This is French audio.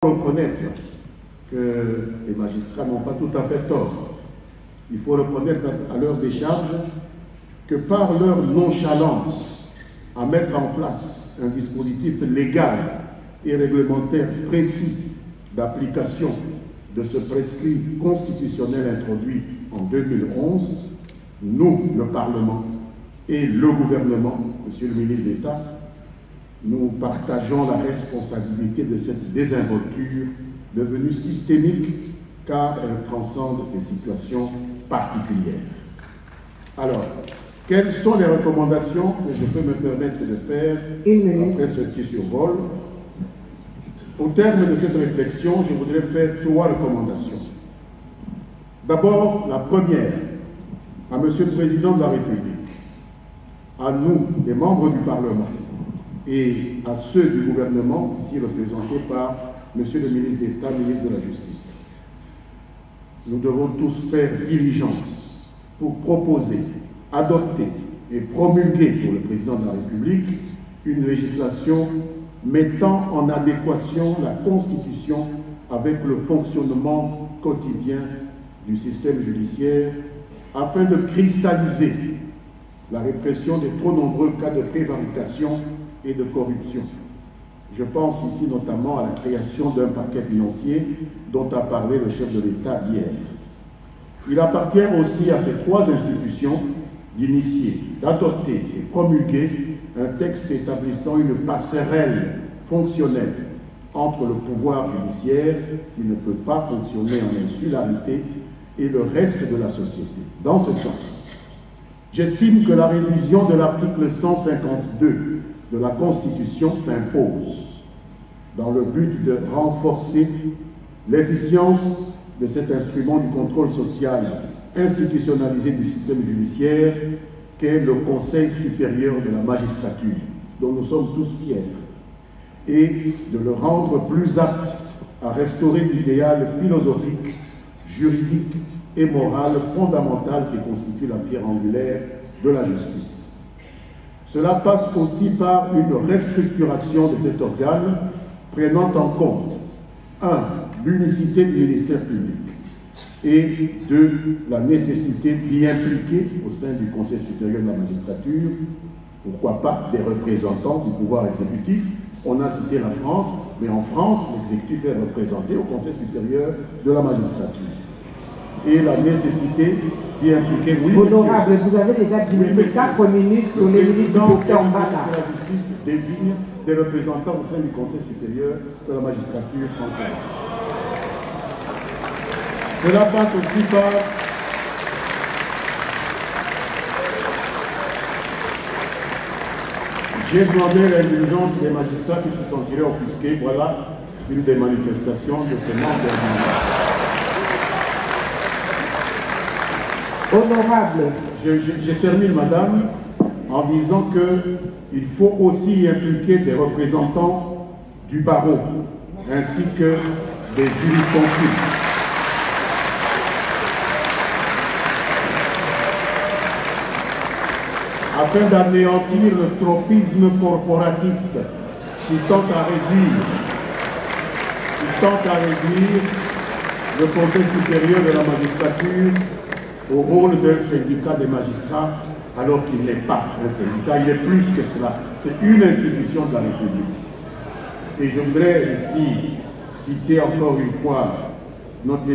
Reconnaître que les magistrats n'ont pas tout à fait tort. Il faut reconnaître à leur décharge que par leur nonchalance à mettre en place un dispositif légal et réglementaire précis d'application de ce prescrit constitutionnel introduit en 2011, nous, le Parlement et le gouvernement, Monsieur le ministre d'État, nous partageons la responsabilité de cette désinvolture devenue systémique car elle transcende des situations particulières. Alors, quelles sont les recommandations que je peux me permettre de faire après ce petit survol? Au terme de cette réflexion, je voudrais faire 3 recommandations. D'abord, la première, à Monsieur le Président de la République, à nous, les membres du Parlement, et à ceux du gouvernement, ici représentés par Monsieur le ministre d'État, ministre de la Justice. Nous devons tous faire diligence pour proposer, adopter et promulguer pour le Président de la République une législation mettant en adéquation la Constitution avec le fonctionnement quotidien du système judiciaire afin de cristalliser la répression des trop nombreux cas de prévarication et de corruption. Je pense ici notamment à la création d'un parquet financier dont a parlé le chef de l'État hier. Il appartient aussi à ces 3 institutions d'initier, d'adopter et promulguer un texte établissant une passerelle fonctionnelle entre le pouvoir judiciaire, qui ne peut pas fonctionner en insularité, et le reste de la société. Dans ce sens, j'estime que la révision de l'article 152 de la Constitution s'impose dans le but de renforcer l'efficience de cet instrument du contrôle social institutionnalisé du système judiciaire qu'est le Conseil supérieur de la magistrature, dont nous sommes tous fiers, et de le rendre plus apte à restaurer l'idéal philosophique, juridique et moral fondamental qui constitue la pierre angulaire de la justice. Cela passe aussi par une restructuration de cet organe prenant en compte 1. L'unicité du ministère public et 2. La nécessité d'y impliquer au sein du Conseil supérieur de la magistrature, pourquoi pas des représentants du pouvoir exécutif. On a cité la France, mais en France, l'exécutif est représenté au Conseil supérieur de la magistrature. Et la nécessité d'y impliquer. Oui, honorable, vous avez déjà dit 4 minutes pour les ministres de la Justice désigne des représentants au sein du Conseil supérieur de la magistrature française. Cela passe aussi par j'ai demandé l'indulgence des magistrats qui se sentiraient offusqués. Voilà une des manifestations de ces membres de Honorable. Je termine, madame, en disant qu'il faut aussi y impliquer des représentants du barreau, ainsi que des jurisconsultes. Afin d'anéantir le tropisme corporatiste qui tente à réduire le Conseil supérieur de la magistrature au rôle d'un syndicat des magistrats, alors qu'il n'est pas un syndicat, il est plus que cela. C'est une institution de la République. Et je voudrais ici citer encore une fois notre